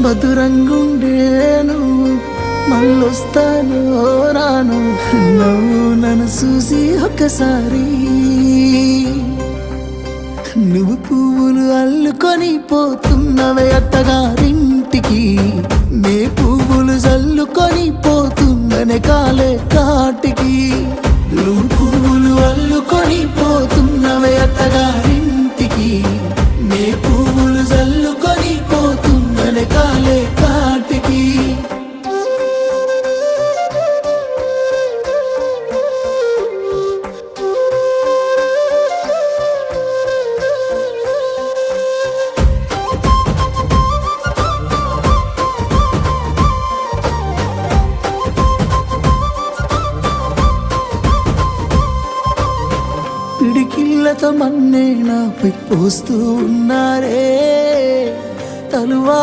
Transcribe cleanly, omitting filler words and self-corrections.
బదురంగుండేను మళ్ళొస్తాను రాను నువ్వు నన్ను చూసి ఒక్కసారి నువ్వు పువ్వులు అల్లుకొని పోతున్నవే అత్తగారింటికి నే పువ్వులు జల్లుకొని పోతున్ననే కాలే కాటికి నువ్వు పువ్వులు అల్లుకొని పోతున్నవే అత్తగారింటికి నే పువ్వులు జల్లుకొని పోతున్ననే కాలే కాటికి పిడికిళ్ళతో మన్నే నాపై పోస్తూ ఉన్నారే తలువా